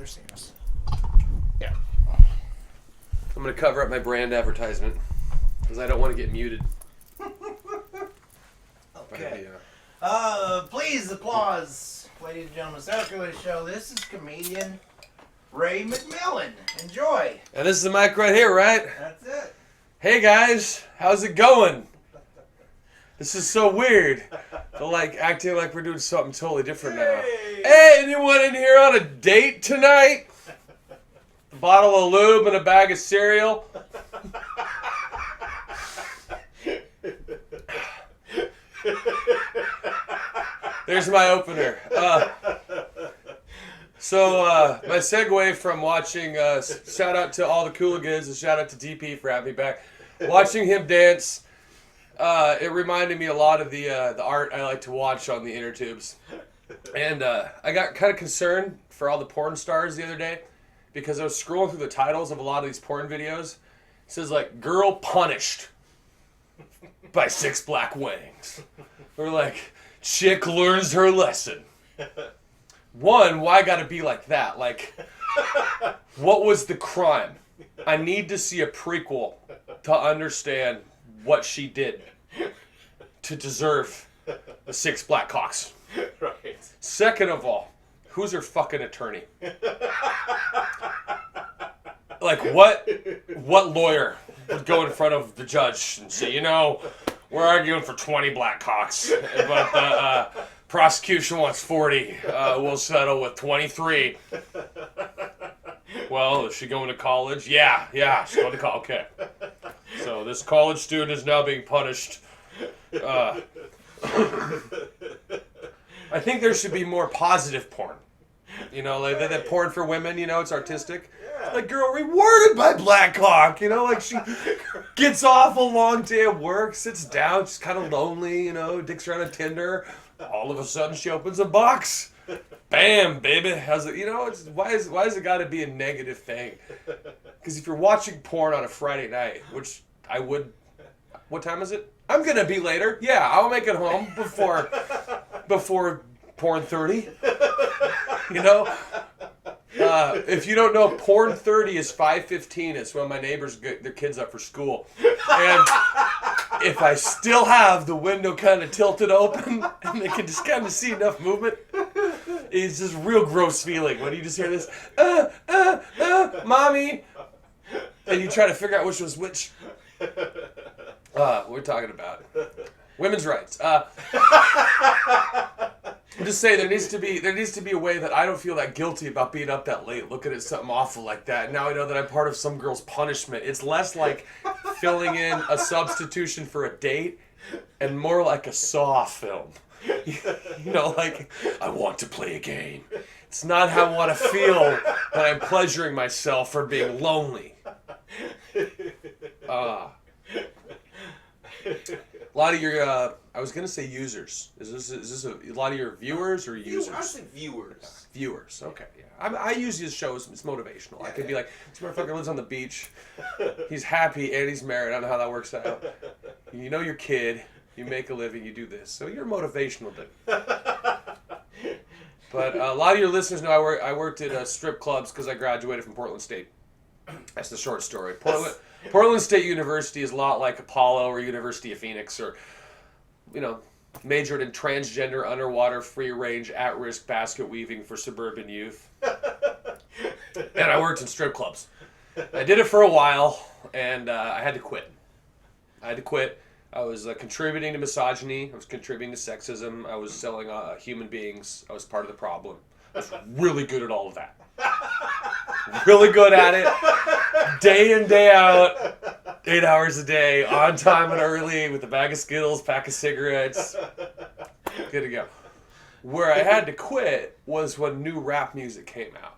they're seeing us. Yeah. I'm going to cover up my brand advertisement because I don't want to get muted. Okay. Please applause, ladies and gentlemen. SourKoolaidShow. This is comedian Ray McMilln. Enjoy. And this is the mic right here, right? That's it. Hey guys, how's it going? This is so weird. They're like acting like we're doing something totally different now. Hey, anyone in here on a date tonight? A bottle of lube and a bag of cereal? There's my opener. My segue from watching, shout out to all the Cooligans and shout out to DP for having me back. Watching him dance, it reminded me a lot of the art I like to watch on the inner tubes. And I got kind of concerned for all the porn stars the other day because I was scrolling through the titles of a lot of these porn videos. It says like, girl punished by 6 black wings. Or like, chick learns her lesson. One, why gotta be like that? Like, what was the crime? I need to see a prequel to understand what she did to deserve the 6 black cocks. Right. Second of all, who's her fucking attorney? Like, what lawyer would go in front of the judge and say, we're arguing for 20 black cocks, but the prosecution wants 40. We'll settle with 23. Well, is she going to college? Yeah, she's going to college. Okay. So this college student is now being punished. I think there should be more positive porn. Like that porn for women, it's artistic. Yeah. Like, girl rewarded by black cock, like she gets off a long day of work, sits down, she's kind of lonely, dicks around a Tinder. All of a sudden she opens a box. Bam, baby. How's it? Why has it got to be a negative thing? Because if you're watching porn on a Friday night, which I would, what time is it? I'm gonna be later. Yeah, I'll make it home before porn 30. If you don't know, porn 30 is 5:15. It's when my neighbors get their kids up for school. And if I still have the window kind of tilted open and they can just kind of see enough movement, it's just a real gross feeling when you just hear this, mommy, and you try to figure out which was which. We're talking about women's rights. I'm just saying there needs to be a way that I don't feel that guilty about being up that late looking at something awful like that. Now I know that I'm part of some girl's punishment. It's less like filling in a substitution for a date and more like a Saw film. Like, I want to play a game. It's not how I want to feel when I'm pleasuring myself for being lonely. A lot of your, I was going to say users. Is this a lot of your viewers or users? I say viewers. Viewers, okay. Yeah. I use these shows, it's motivational. Yeah, I could be like, this motherfucker lives on the beach. He's happy and he's married. I don't know how that works out. You know your kid. You make a living. You do this. So you're motivational, dude. But a lot of your listeners know I worked at strip clubs because I graduated from Portland State. That's the short story. Portland State University is a lot like Apollo or University of Phoenix or, majored in transgender, underwater, free-range, at-risk basket weaving for suburban youth. And I worked in strip clubs. I did it for a while, and I had to quit. I was contributing to misogyny. I was contributing to sexism. I was selling human beings. I was part of the problem. I was really good at all of that. Really good at it. Day in, day out. 8 hours a day. On time and early with a bag of Skittles, pack of cigarettes. Good to go. Where I had to quit was when new rap music came out.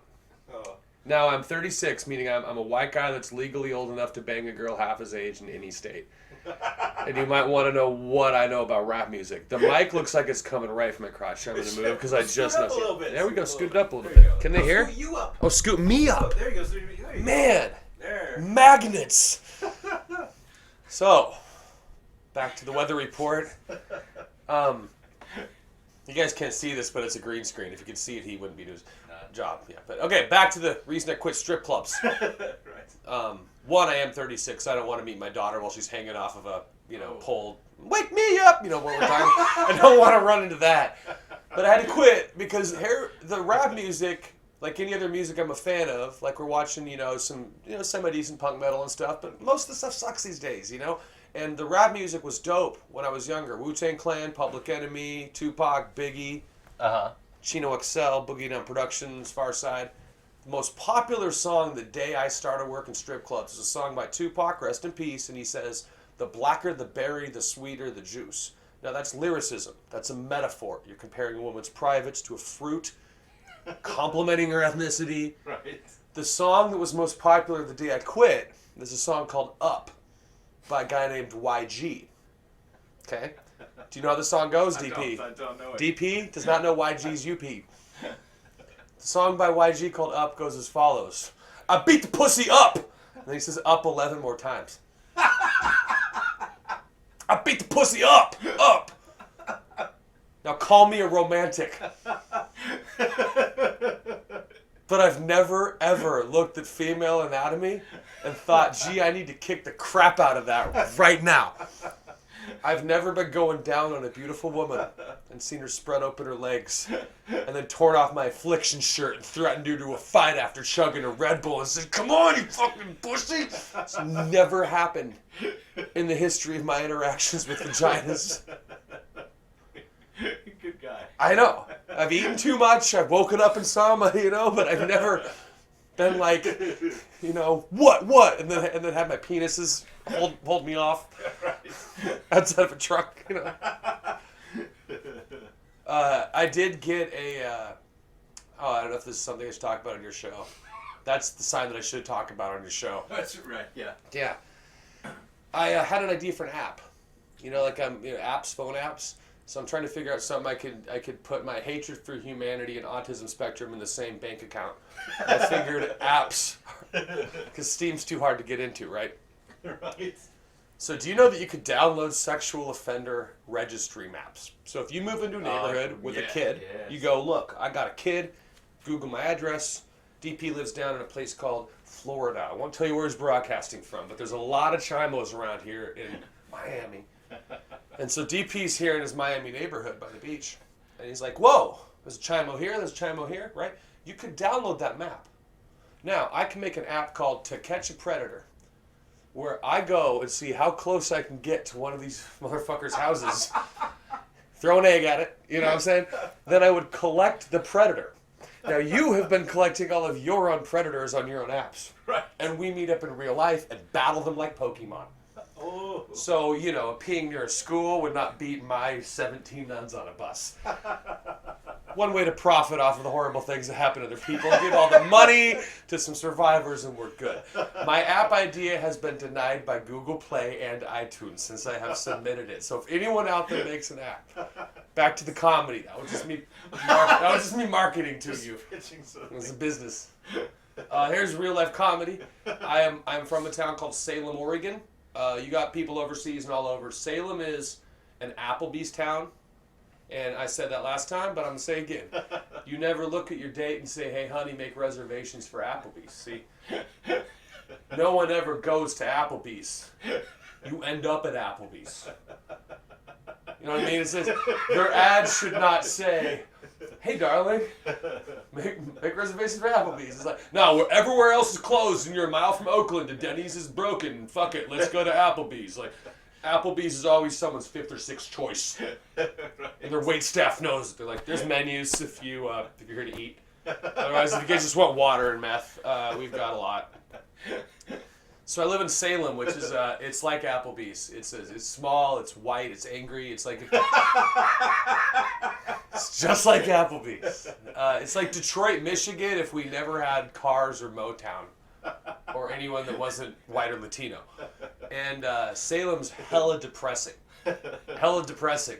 Oh. Now I'm 36, meaning I'm a white guy that's legally old enough to bang a girl half his age in any state. And you might want to know what I know about rap music. The mic looks like it's coming right from my crotch. I'm going to move because I just know. There we go. Scoot up a little bit. Can they hear? Scoot you up. Oh, scoot me up. Oh, there you go. Man. There. Magnets. So, back to the weather report. You guys can't see this, but it's a green screen. If you could see it, he wouldn't be doing this. job. Yeah, but okay, back to the reason I quit strip clubs. Right. One, I am 36. I don't want to meet my daughter while she's hanging off of a pole. Wake me up, what we're talking. I don't want to run into that. But I had to quit because the rap music, like any other music I'm a fan of, like we're watching, some semi-decent punk metal and stuff, but most of the stuff sucks these days, And the rap music was dope when I was younger. Wu-Tang Clan, Public Enemy, Tupac, Biggie, Chino XL, Boogie Down Productions, Far Side. The most popular song the day I started working strip clubs is a song by Tupac, rest in peace, and he says, "The blacker the berry, the sweeter the juice." Now that's lyricism. That's a metaphor. You're comparing a woman's privates to a fruit, complimenting her ethnicity. Right. The song that was most popular the day I quit is a song called Up by a guy named YG. Okay? Do you know how the song goes, DP? I don't know it. DP does not know YG's UP. The song by YG called Up goes as follows. I beat the pussy up! And then he says up 11 more times. I beat the pussy up! Up! Now call me a romantic. But I've never, ever looked at female anatomy and thought, gee, I need to kick the crap out of that right now. I've never been going down on a beautiful woman and seen her spread open her legs and then torn off my affliction shirt and threatened her to a fight after chugging a Red Bull and said, "Come on, you fucking pussy!" It's never happened in the history of my interactions with vaginas. Good guy. I know. I've eaten too much. I've woken up in some, but I've never been like, what? And then had my penises hold me off outside of a truck, I did get I don't know if this is something I should talk about on your show. That's the sign that I should talk about on your show. That's right, yeah. Yeah. I had an idea for an app. Apps, phone apps. So I'm trying to figure out something I could put my hatred for humanity and autism spectrum in the same bank account. I figured apps, because Steam's too hard to get into, right? Right. So do you know that you could download sexual offender registry maps? So if you move into a neighborhood with a kid, you go, look, I got a kid, Google my address, DP lives down in a place called Florida. I won't tell you where he's broadcasting from, but there's a lot of chimos around here in Miami. And so DP's here in his Miami neighborhood by the beach. And he's like, whoa, there's a chimo here, there's a chimo here, right? You could download that map. Now, I can make an app called To Catch a Predator, where I go and see how close I can get to one of these motherfuckers' houses, throw an egg at it, you know what I'm saying? Then I would collect the predator. Now, you have been collecting all of your own predators on your own apps. Right. And we meet up in real life and battle them like Pokemon. Oh. So, peeing near a school would not beat my 17 nuns on a bus. One way to profit off of the horrible things that happen to other people. Give all the money to some survivors and we're good. My app idea has been denied by Google Play and iTunes since I have submitted it. So if anyone out there makes an app, back to the comedy. That was just me marketing to you. It was a business. Here's real life comedy. I'm from a town called Salem, Oregon. You got people overseas and all over. Salem is an Applebee's town. And I said that last time, but I'm going to say it again. You never look at your date and say, hey, honey, make reservations for Applebee's. See? No one ever goes to Applebee's. You end up at Applebee's. You know what I mean? It says, their ads should not say, hey, darling, make reservations for Applebee's. It's like, no, everywhere else is closed and you're a mile from Oakland and Denny's is broken. Fuck it, let's go to Applebee's. Like, Applebee's is always someone's fifth or sixth choice. Right. And their wait staff knows it. They're like, there's menus if you're here to eat. Otherwise, if you guys just want water and meth, we've got a lot. So I live in Salem, which is it's like Applebee's. It's small, it's white, it's angry. It's like it's just like Applebee's. It's like Detroit, Michigan, if we never had Cars or Motown, or anyone that wasn't white or Latino. And Salem's hella depressing. Hella depressing.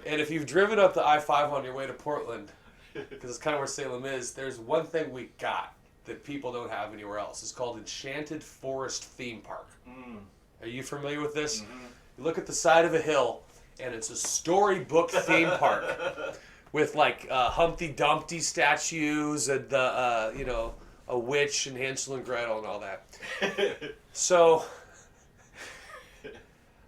And if you've driven up the I-5 on your way to Portland, because it's kind of where Salem is, there's one thing we got that people don't have anywhere else. It's called Enchanted Forest Theme Park. Mm. Are you familiar with this? Mm-hmm. You look at the side of a hill, and it's a storybook theme park with like Humpty Dumpty statues and the a witch and Hansel and Gretel and all that. So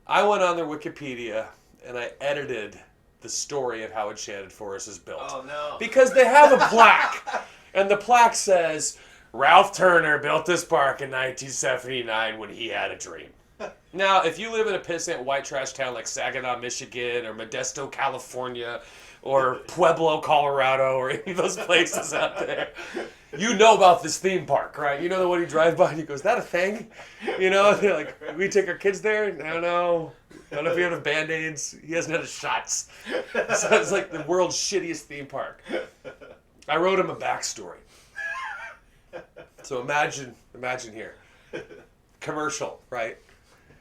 I went on their Wikipedia and I edited the story of how Enchanted Forest is built. Oh no! Because they have a plaque, and the plaque says Ralph Turner built this park in 1979 when he had a dream. Now, if you live in a pissant white trash town like Saginaw, Michigan, or Modesto, California, or Pueblo, Colorado, or any of those places out there, you know about this theme park, right? You know the one you drive by and you go, is that a thing? You know, they're like, we take our kids there? I don't know. I don't know if he had Band-Aids. He hasn't had his shots. So it's like the world's shittiest theme park. I wrote him a backstory. So imagine here. Commercial, right?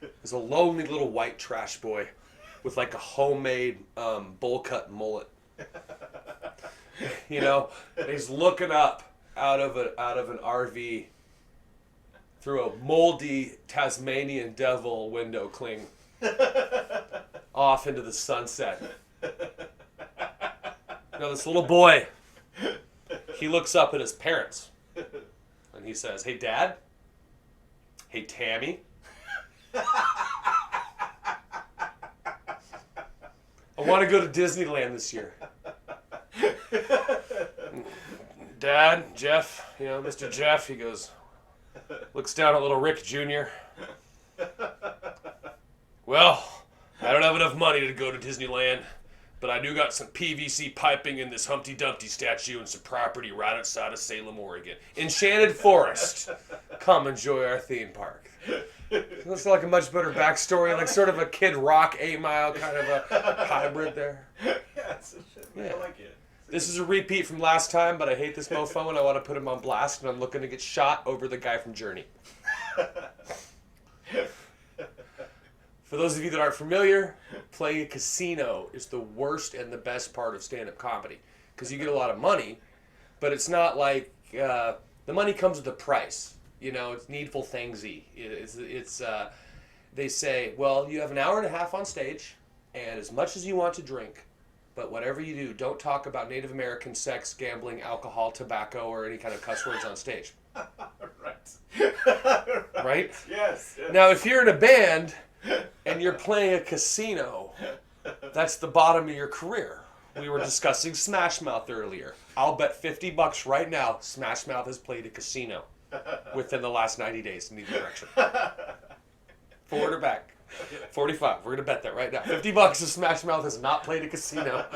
There's a lonely little white trash boy with like a homemade bowl cut mullet. You know, and he's looking up out of an RV through a moldy Tasmanian devil window cling off into the sunset. Now this little boy, he looks up at his parents and he says, "Hey Dad, hey Tammy, I want to go to Disneyland this year." Dad, Jeff, Mr. Jeff, he goes, looks down at little Rick Jr. "Well, I don't have enough money to go to Disneyland, but I do got some PVC piping in this Humpty Dumpty statue and some property right outside of Salem, Oregon. Enchanted Forest. Come enjoy our theme park." Looks like a much better backstory, like sort of a Kid Rock 8 Mile kind of a hybrid there. Yeah, I like it. This is a repeat from last time, but I hate this mofo and I want to put him on blast, and I'm looking to get shot over the guy from Journey. For those of you that aren't familiar, playing a casino is the worst and the best part of stand-up comedy, because you get a lot of money, but it's not like the money comes with a price. It's needful thingsy. They say, well, you have an hour and a half on stage, and as much as you want to drink, but whatever you do, don't talk about Native American sex, gambling, alcohol, tobacco, or any kind of cuss words on stage. Right. Right? Yes. Now, if you're in a band and you're playing a casino, that's the bottom of your career. We were discussing Smash Mouth earlier. I'll bet $50 right now Smash Mouth has played a casino within the last 90 days in either direction. Forward or back? 45. We're going to bet that right now. $50 if Smash Mouth has not played a casino.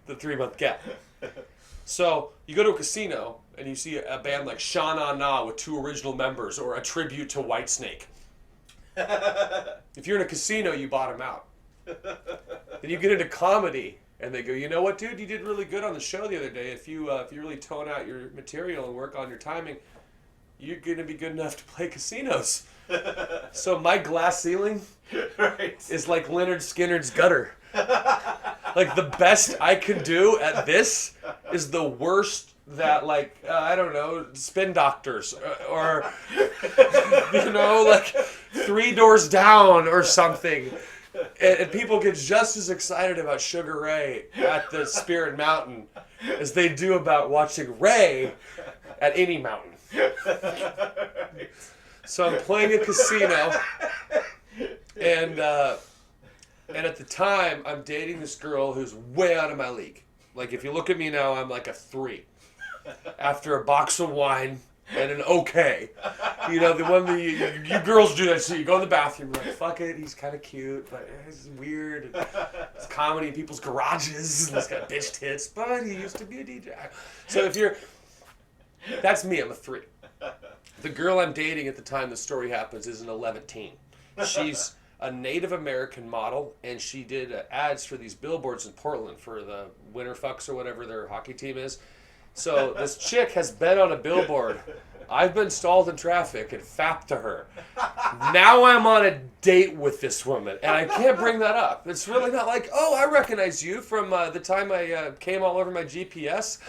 The 3-month gap. So you go to a casino and you see a band like Sha Na Na with 2 original members, or a tribute to Whitesnake. If you're in a casino, you bottom out. Then you get into comedy and they go, "You know what, dude? You did really good on the show the other day. If you really tone out your material and work on your timing, you're going to be good enough to play casinos." So my glass ceiling is like Leonard Skinner's gutter. Like the best I can do at this is the worst that I don't know, Spin Doctors or like 3 Doors Down or something. And people get just as excited about Sugar Ray at the Spirit Mountain as they do about watching Ray at any mountain. So I'm playing a casino, and at the time I'm dating this girl who's way out of my league. Like if you look at me now, I'm like a 3. After a box of wine and an okay. The one that you girls do that shit. You go in the bathroom, you're like, fuck it, he's kind of cute, but he's weird. And it's comedy in people's garages, and he's got bitch tits, but he used to be a DJ. So that's me, I'm a 3. The girl I'm dating at the time the story happens is an 11-teen. She's a Native American model, and she did ads for these billboards in Portland for the Winter Fucks or whatever their hockey team is. So this chick has been on a billboard. I've been stalled in traffic and fapped to her. Now I'm on a date with this woman, and I can't bring that up. It's really not like, oh, I recognize you from the time I came all over my GPS.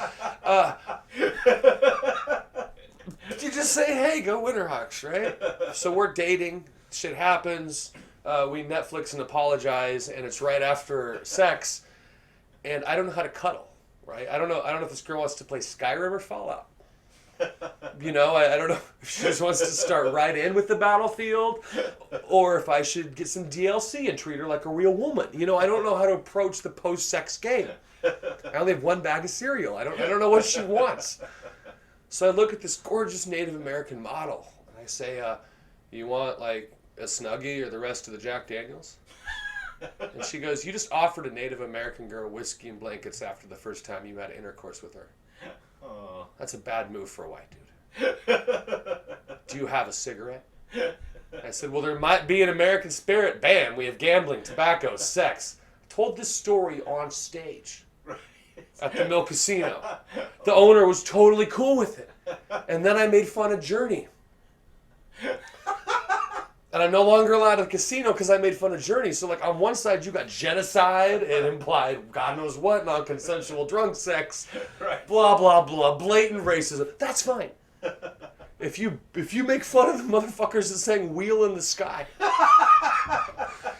You just say, hey, go Winterhawks, right? So we're dating. Shit happens. We Netflix and apologize, and it's right after sex. and I don't know how to cuddle, right? I don't know if this girl wants to play Skyrim or Fallout. You know, I don't know if she just wants to start right in with the battlefield, or if I should get some DLC and treat her like a real woman. You know, I don't know how to approach the post-sex game. I only have one bag of cereal. I don't know what she wants. So I look at this gorgeous Native American model, and I say, you want, like, a Snuggie or the rest of the Jack Daniels? And she goes, you just offered a Native American girl whiskey and blankets after the first time you had intercourse with her. Oh. That's a bad move for a white dude. Do you have a cigarette? I said, well, there might be an American spirit. Bam, we have gambling, tobacco, sex. I told this story on stage at the Mill Casino. The owner was totally cool with it. And then I made fun of Journey. And I'm no longer allowed at the casino because I made fun of Journey. So, like, on one side, you got genocide and implied God knows what, non-consensual drunk sex, Right. blah, blah, blah, blatant racism. That's fine. If you make fun of the motherfuckers that sang Wheel in the Sky,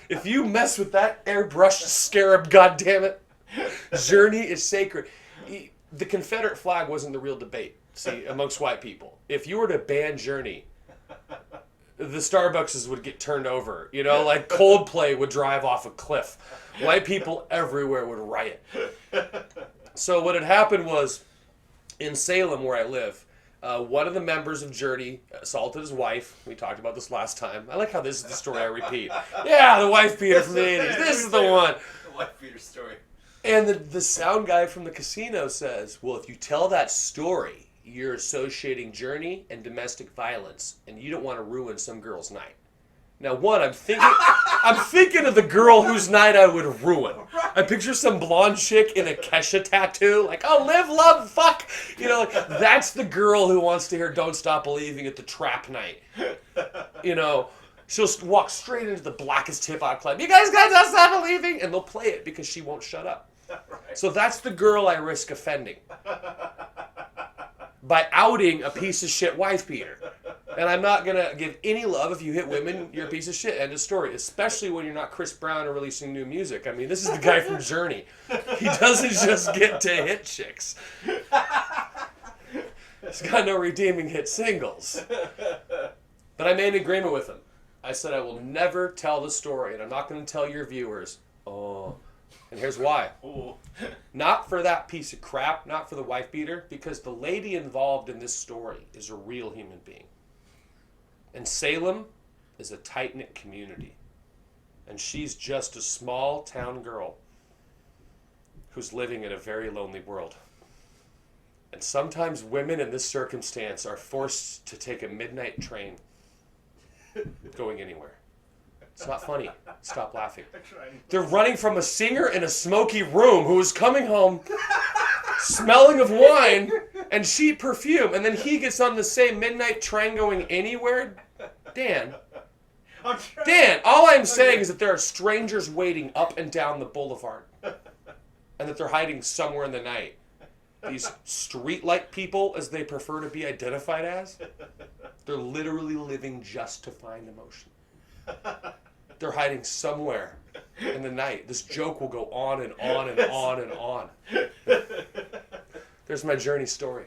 if you mess with that airbrushed scarab, goddammit, Journey is sacred. The Confederate flag wasn't the real debate, see, amongst white people. If you were to ban Journey, the Starbucks would get turned over. You know, like Coldplay would drive off a cliff. White people everywhere would riot. So what had happened was, in Salem, where I live, one of the members of Journey assaulted his wife. We talked about this last time. I like how this is the story I repeat. Yeah, the wife beater from the 80s. This is the one. The wife beater story. And the sound guy from the casino says, well, if you tell that story, you're associating Journey and domestic violence, and you don't want to ruin some girl's night. Now, one, I'm thinking of the girl whose night I would ruin. I picture some blonde chick in a Kesha tattoo, like, oh, live, love, fuck. You know, like, that's the girl who wants to hear Don't Stop Believing at the trap night. You know, she'll walk straight into the blackest hip-hop club. You guys got Don't Stop Believing? And they'll play it because she won't shut up. Right. So that's the girl I risk offending by outing a piece of shit wife beater. And I'm not going to give any love if you hit women, you're a piece of shit. End of story. Especially when you're not Chris Brown or releasing new music. I mean, this is the guy from Journey. He doesn't just get to hit chicks. He's got no redeeming hit singles. But I made an agreement with him. I said I will never tell the story, and I'm not going to tell your viewers. Oh, and here's why. Ooh. Not for that piece of crap, not for the wife beater, because the lady involved in this story is a real human being. And Salem is a tight-knit community. And she's just a small town girl who's living in a very lonely world. And sometimes women in this circumstance are forced to take a midnight train going anywhere. It's not funny. Stop laughing. They're running from a singer in a smoky room who is coming home smelling of wine and cheap perfume, and then he gets on the same midnight train going anywhere. Dan, all I'm saying is that there are strangers waiting up and down the boulevard, and that they're hiding somewhere in the night. These street-like people, as they prefer to be identified as, they're literally living just to find emotion. They're hiding somewhere in the night. This joke will go on and on and on and on. There's my Journey story.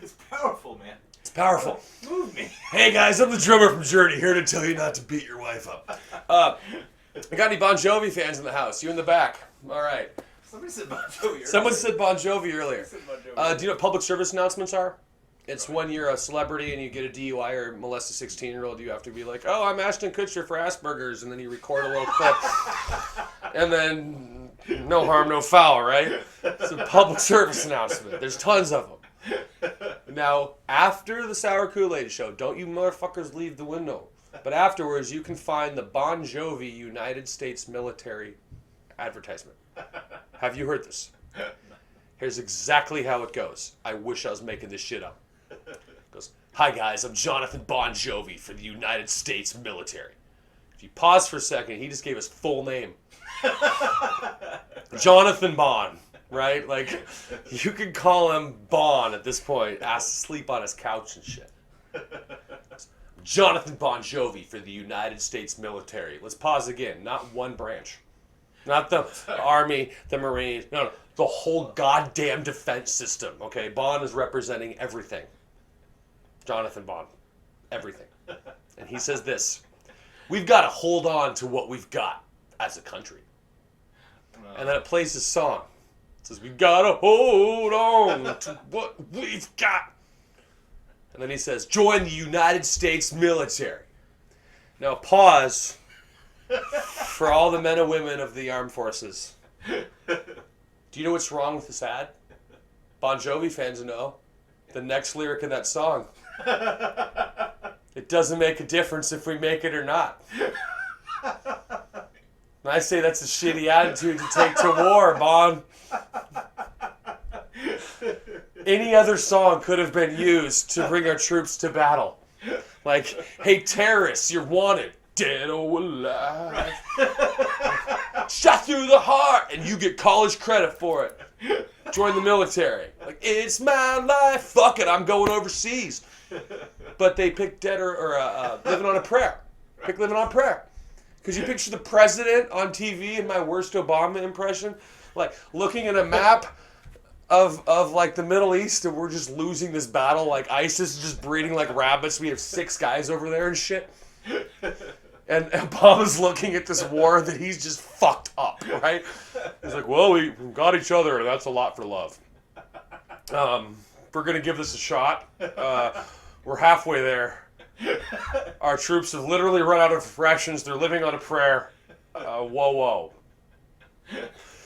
It's powerful, man. It's powerful. Move me. Hey guys, I'm the drummer from Journey, here to tell you not to beat your wife up. I got any Bon Jovi fans in the house? You in the back. All right. Somebody said Bon Jovi earlier. Someone said Bon Jovi earlier. Bon Jovi. Do you know what public service announcements are? It's when you're a celebrity and you get a DUI or molest a 16-year-old, you have to be like, oh, I'm Ashton Kutcher for Asperger's, and then you record a little clip. And then, no harm, no foul, right? It's a public service announcement. There's tons of them. Now, after the Sour Kool-Aid Show, don't you motherfuckers leave the window. But afterwards, you can find the Bon Jovi United States military advertisement. Have you heard this? Here's exactly how it goes. I wish I was making this shit up. It goes, hi guys, I'm Jonathan Bon Jovi for the United States military. If you pause for a second, he just gave his full name. Jonathan Bon, right? Like, you could call him Bon at this point, asked to sleep on his couch and shit. Jonathan Bon Jovi for the United States military. Let's pause again, not one branch. Not the Army, the Marines. No. The whole goddamn defense system. Okay, Bond is representing everything. Jonathan Bond. Everything. And he says this. We've got to hold on to what we've got as a country. And then it plays his song. It says, we got to hold on to what we've got. And then he says, join the United States military. Now pause for all the men and women of the armed forces. Do you know what's wrong with this ad? Bon Jovi fans know. The next lyric in that song. It doesn't make a difference if we make it or not. And I say that's a shitty attitude to take to war, Bon. Any other song could have been used to bring our troops to battle. Like, hey, terrorists, you're wanted. Dead or alive. Shot through the heart, and you get college credit for it. Join the military. Like, it's my life. Fuck it, I'm going overseas. But they picked dead or living on a prayer. Pick living on a prayer. Because you picture the president on TV in my worst Obama impression, like looking at a map of like the Middle East, and we're just losing this battle. Like ISIS is just breeding like rabbits. We have 6 guys over there and shit. And Obama's looking at this war that he's just fucked up, right? He's like, well, we got each other, and that's a lot for love. We're going to give this a shot. We're halfway there. Our troops have literally run out of rations. They're living on a prayer. Whoa.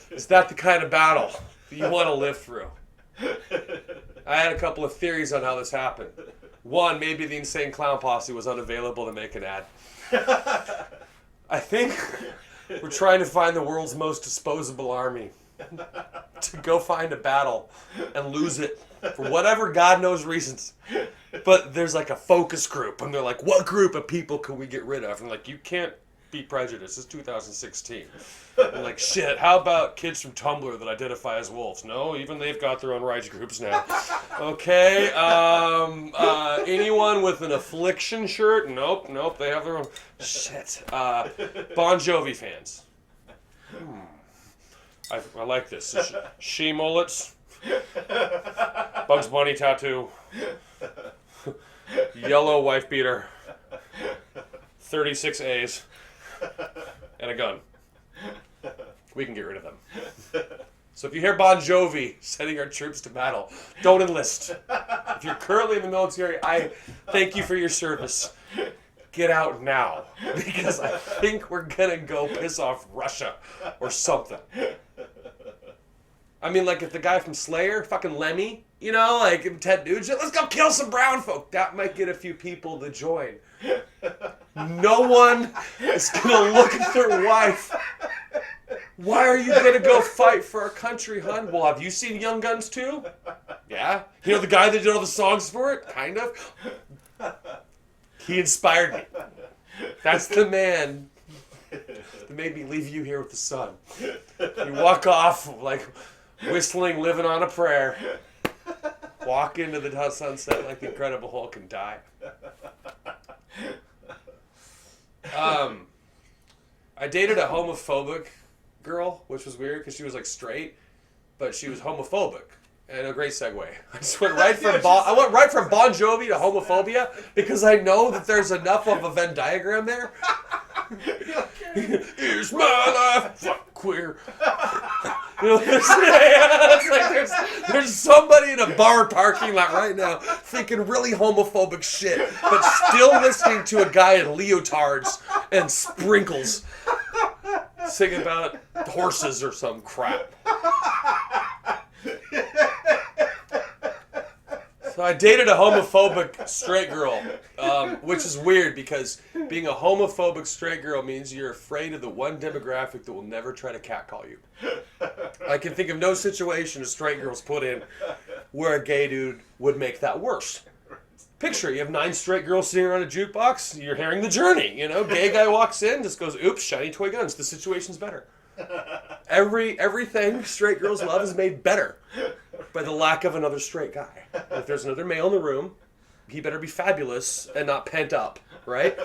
Is that the kind of battle that you want to live through? I had a couple of theories on how this happened. One, maybe the Insane Clown Posse was unavailable to make an ad. I think we're trying to find the world's most disposable army to go find a battle and lose it for whatever God knows reasons. But there's like a focus group, and they're like, what group of people can we get rid of? And like, you can't be prejudiced. It's 2016. And like, shit, how about kids from Tumblr that identify as wolves? No, even they've got their own rights groups now. Okay, anyone with an affliction shirt? Nope, they have their own. Shit. Bon Jovi fans. I like this. She mullets. Bugs Bunny tattoo. Yellow wife beater. 36 A's. And a gun. We can get rid of them. So if you hear Bon Jovi sending our troops to battle, don't enlist. If you're currently in the military, I thank you for your service. Get out now. Because I think we're going to go piss off Russia or something. I mean, like if the guy from Slayer, fucking Lemmy, you know, like Ted Nugent, let's go kill some brown folk. That might get a few people to join. No one is going to look at their wife. Why are you going to go fight for our country, hun? Well, have you seen Young Guns too? Yeah. You know the guy that did all the songs for it? Kind of. He inspired me. That's the man that made me leave you here with the sun. You walk off like whistling, living on a prayer. Walk into the sunset like the Incredible Hulk and die. I dated a homophobic girl, which was weird because she was like straight, but she was homophobic. And a great segue. I just went right from Bon Jovi to homophobia because I know that there's enough of a Venn diagram there. Here's my life, fuck queer. You know, there's somebody in a bar parking lot right now thinking really homophobic shit, but still listening to a guy in leotards and sprinkles singing about horses or some crap. So I dated a homophobic straight girl, which is weird because being a homophobic straight girl means you're afraid of the one demographic that will never try to catcall you. I can think of no situation a straight girl's put in where a gay dude would make that worse. Picture, you have 9 straight girls sitting around a jukebox, you're hearing The Journey, you know, gay guy walks in, just goes, oops, shiny toy guns, the situation's better. Everything straight girls love is made better by the lack of another straight guy. If there's another male in the room, he better be fabulous and not pent up, right?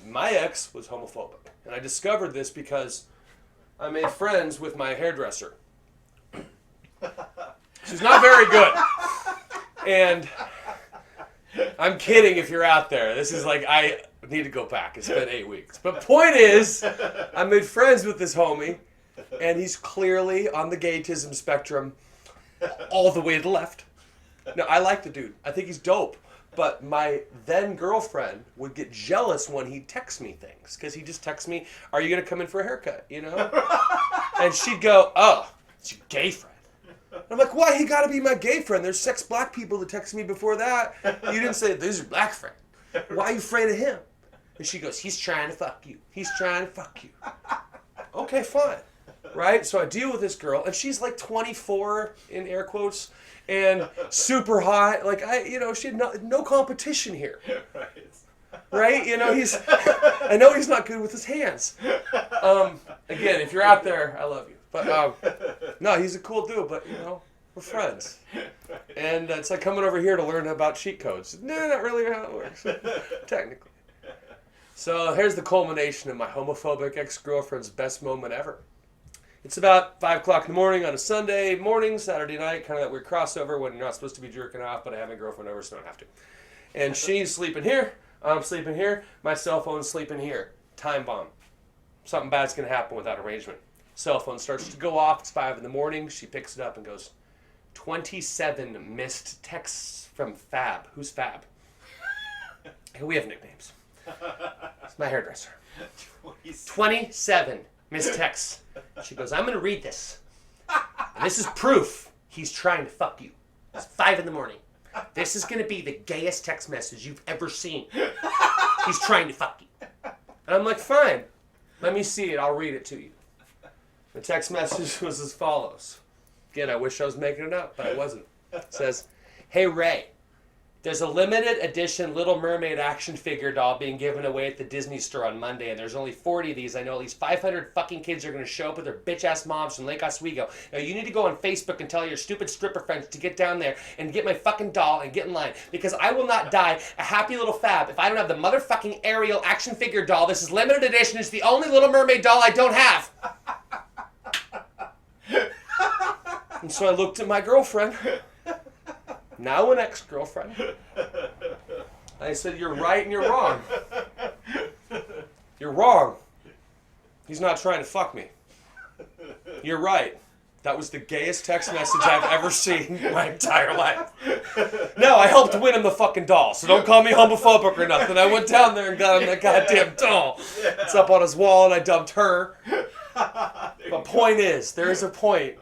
My ex was homophobic, and I discovered this because I made friends with my hairdresser. She's not very good. And I'm kidding if you're out there. This is like, I need to go back. It's been 8 weeks. But point is, I made friends with this homie, and he's clearly on the gayism spectrum all the way to the left. No, I like the dude. I think he's dope. But my then girlfriend would get jealous when he'd text me things. Because he'd just text me, are you going to come in for a haircut? You know? And she'd go, oh, it's your gay friend. I'm like, why? He got to be my gay friend. There's 6 black people that texted me before that. You didn't say, this is your black friend. Why are you afraid of him? And she goes, he's trying to fuck you. He's trying to fuck you. Okay, fine. Right? So I deal with this girl, and she's like 24, in air quotes, and super hot. Like, she had no competition here. Right? You know, I know he's not good with his hands. Again, if you're out there, I love you. But, no, he's a cool dude, but, we're friends. And it's like coming over here to learn about cheat codes. No, not really how it works, technically. So here's the culmination of my homophobic ex-girlfriend's best moment ever. It's about 5 o'clock in the morning on a Sunday morning, Saturday night, kind of that weird crossover when you're not supposed to be jerking off, but I have my girlfriend over, so I don't have to. And she's sleeping here, I'm sleeping here, my cell phone's sleeping here. Time bomb. Something bad's going to happen without arrangement. Cell phone starts to go off, it's 5 in the morning, she picks it up and goes, 27 missed texts from Fab. Who's Fab? We have nicknames. It's my hairdresser. 27 missed texts. She goes, I'm going to read this. And this is proof he's trying to fuck you. It's 5 in the morning. This is going to be the gayest text message you've ever seen. He's trying to fuck you. And I'm like, fine. Let me see it. I'll read it to you. The text message was as follows. Again, I wish I was making it up, but I wasn't. It says, hey, Ray. There's a limited edition Little Mermaid action figure doll being given away at the Disney store on Monday, and there's only 40 of these. I know at least 500 fucking kids are going to show up with their bitch-ass moms from Lake Oswego. Now, you need to go on Facebook and tell your stupid stripper friends to get down there and get my fucking doll and get in line, because I will not die a happy little fab if I don't have the motherfucking Ariel action figure doll. This is limited edition. It's the only Little Mermaid doll I don't have. And so I looked at my girlfriend, now an ex-girlfriend. I said, you're right and you're wrong. You're wrong. He's not trying to fuck me. You're right. That was the gayest text message I've ever seen in my entire life. No, I helped win him the fucking doll, so don't call me homophobic or nothing. I went down there and got him that goddamn doll. It's up on his wall and I dumped her. But point is, there is a point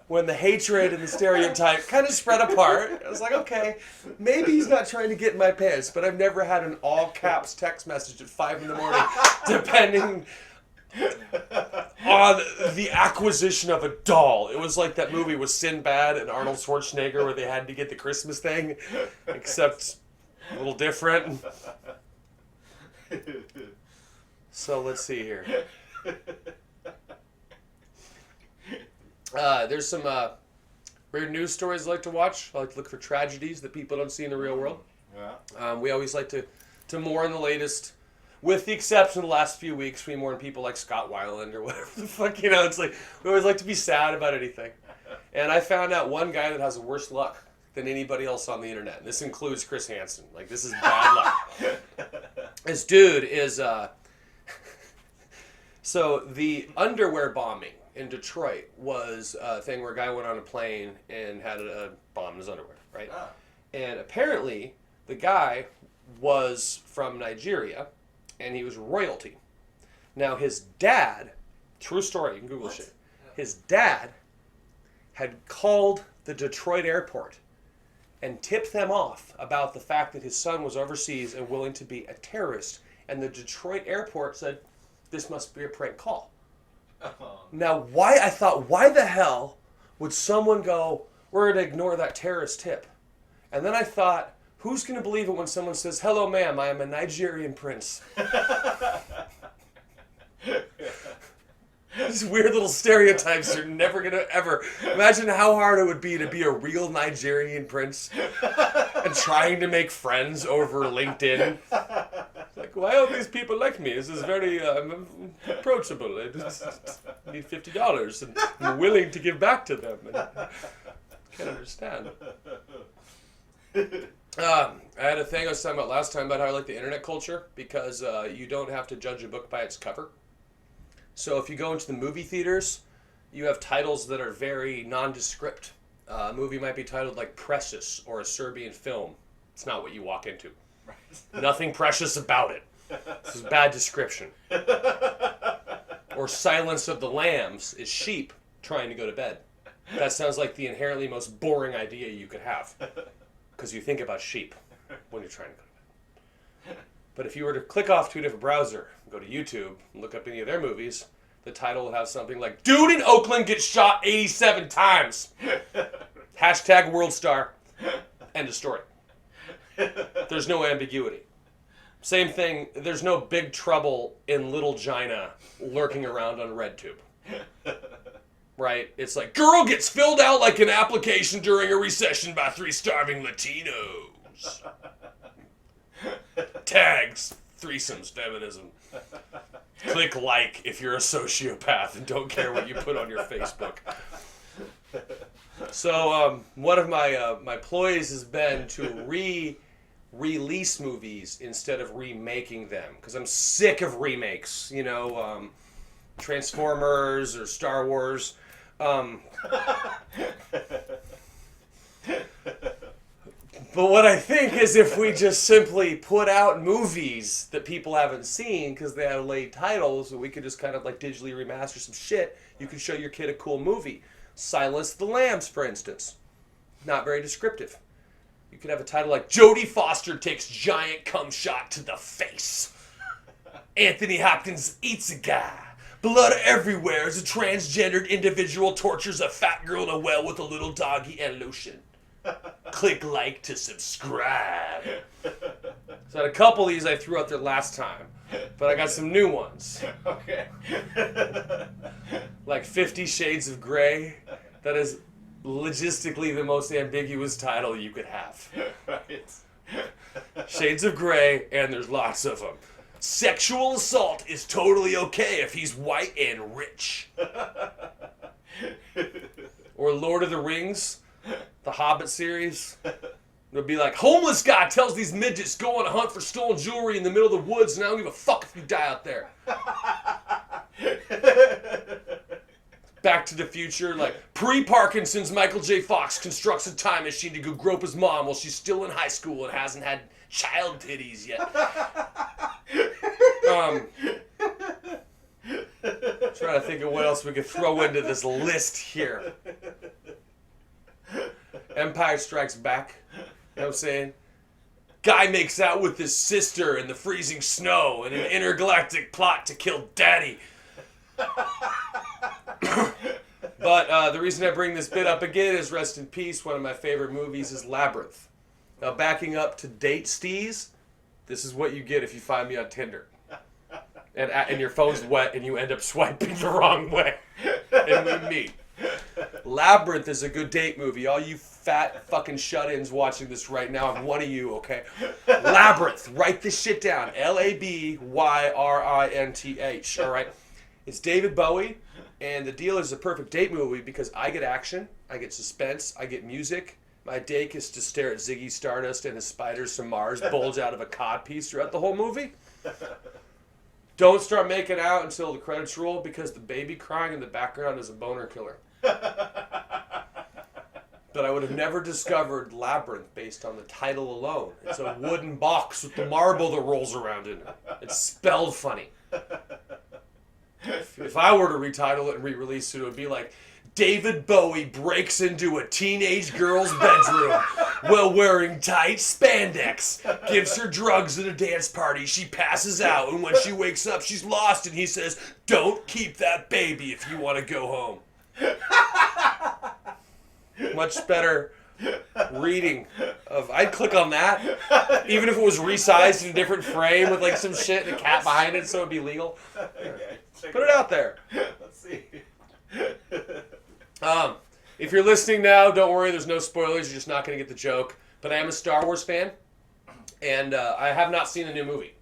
when the hatred and the stereotype kind of spread apart. I was like, okay, maybe he's not trying to get in my pants, but I've never had an all-caps text message at 5 in the morning, depending on the acquisition of a doll. It was like that movie with Sinbad and Arnold Schwarzenegger where they had to get the Christmas thing, except a little different. So let's see here. There's some weird news stories I like to watch. I like to look for tragedies that people don't see in the real world. Yeah. We always like to mourn the latest, with the exception of the last few weeks, we mourn people like Scott Weiland or whatever the fuck, it's like, we always like to be sad about anything. And I found out one guy that has worse luck than anybody else on the internet. And this includes Chris Hansen. Like, this is bad luck. This dude is, so the underwear bombing in Detroit was a thing where a guy went on a plane and had a bomb in his underwear, right? Ah. And apparently, the guy was from Nigeria, and he was royalty. Now, his dad, true story, you can Google shit, his dad had called the Detroit airport and tipped them off about the fact that his son was overseas and willing to be a terrorist. And the Detroit airport said, this must be a prank call. Now, why the hell would someone go, we're going to ignore that terrorist tip? And then I thought, who's going to believe it when someone says, hello, ma'am, I am a Nigerian prince? These weird little stereotypes are never going to ever... Imagine how hard it would be to be a real Nigerian prince and trying to make friends over LinkedIn. Like, why all these people like me? This is very approachable. need $50 and I'm willing to give back to them. And I can't understand. I had a thing I was talking about last time about how I like the internet culture because you don't have to judge a book by its cover. So if you go into the movie theaters, you have titles that are very nondescript. A movie might be titled like Precious or a Serbian film. It's not what you walk into. Right. Nothing precious about it. This is a bad description. Or Silence of the Lambs is sheep trying to go to bed. That sounds like the inherently most boring idea you could have. Because you think about sheep when you're trying to go to bed. But if you were to click off to a different browser, go to YouTube, and look up any of their movies, the title will have something like, Dude in Oakland gets shot 87 times. Hashtag World Star. End of story. There's no ambiguity. Same thing, there's no Big Trouble in Little Gina lurking around on RedTube. Right? It's like, girl gets filled out like an application during a recession by 3 starving Latinos. Tags, threesomes, feminism. Click like if you're a sociopath and don't care what you put on your Facebook. So one of my ploys has been to release movies instead of remaking them. Because I'm sick of remakes. You know, Transformers or Star Wars. But what I think is if we just simply put out movies that people haven't seen because they have late titles, we could just kind of like digitally remaster some shit. You could show your kid a cool movie. Silence of the Lambs, for instance. Not very descriptive. You could have a title like Jodie Foster takes giant cum shot to the face. Anthony Hopkins eats a guy. Blood everywhere as a transgendered individual tortures a fat girl in a well with a little doggy and lotion. Click like to subscribe. So I had a couple of these I threw out there last time, but I got some new ones. Okay. Like 50 Shades of Grey. That is logistically the most ambiguous title you could have. Right. Shades of Grey, and there's lots of them. Sexual assault is totally okay if he's white and rich. Or Lord of the Rings, the Hobbit series. It'll be like, homeless guy tells these midgets go on a hunt for stolen jewelry in the middle of the woods and I don't give a fuck if you die out there. Back to the Future, like, pre-Parkinson's Michael J. Fox constructs a time machine to go grope his mom while she's still in high school and hasn't had child titties yet. Trying to think of what else we could throw into this list here. Empire Strikes Back. You know what I'm saying? Guy makes out with his sister in the freezing snow in an intergalactic plot to kill daddy. But the reason I bring this bit up again is rest in peace. One of my favorite movies is Labyrinth. Now, backing up to date steez, this is what you get if you find me on Tinder. And your phone's wet and you end up swiping the wrong way. And we meet. Labyrinth is a good date movie. All you fat fucking shut-ins watching this right now, I'm one of you, okay? Labyrinth. Write this shit down. Labyrintth, all right? It's David Bowie, and the deal is a perfect date movie because I get action, I get suspense, I get music. My date is to stare at Ziggy Stardust and his spiders from Mars bulge out of a codpiece throughout the whole movie. Don't start making out until the credits roll because the baby crying in the background is a boner killer. But I would have never discovered Labyrinth based on the title alone. It's a wooden box with the marble that rolls around in it. It's spelled funny. If I were to retitle it and re-release it, it would be like, David Bowie breaks into a teenage girl's bedroom while wearing tight spandex, gives her drugs at a dance party, she passes out, and when she wakes up, she's lost, and he says, don't keep that baby if you want to go home. Much better reading of, I'd click on that, even if it was resized in a different frame with like some shit and a cat behind it so it'd be legal. Okay, Put it out there. Let's see. If you're listening now, don't worry, there's no spoilers, you're just not going to get the joke. But I am a Star Wars fan, and I have not seen the new movie.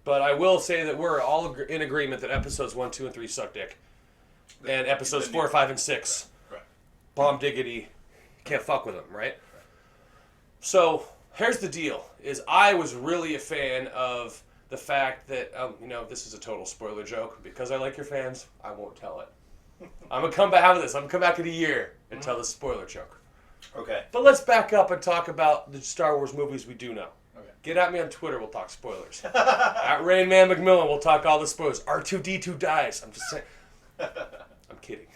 But I will say that we're all in agreement that episodes 1, 2, and 3 suck dick. And episodes 4, 5, and 6. Right. Bomb diggity. Can't fuck with them, right? So, here's the deal. Is I was really a fan of the fact that, this is a total spoiler joke. Because I like your fans, I won't tell it. I'm going to come back out of this. I'm going to come back in a year and tell the spoiler joke. Okay. But let's back up and talk about the Star Wars movies we do know. Okay. Get at me on Twitter, we'll talk spoilers. At Rain Man McMilln, we'll talk all the spoilers. R2-D2 dies. I'm just saying. I'm kidding.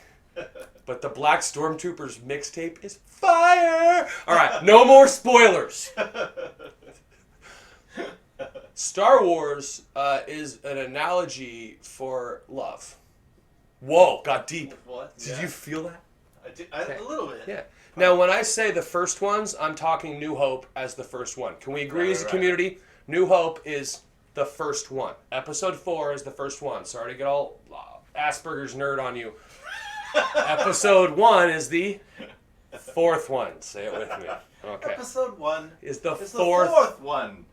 But the Black Stormtroopers mixtape is fire! Alright, no more spoilers. Star Wars is an analogy for love. Whoa, got deep. What? Did you feel that? I did, a little bit. Yeah. Now, when I say the first ones, I'm talking New Hope as the first one. Can we agree as a community? New Hope is the first one. Episode 4 is the first one. Sorry to get all Asperger's nerd on you. Episode 1 is the fourth one. Say it with me. Okay. Episode 1 Is the is fourth. the fourth one.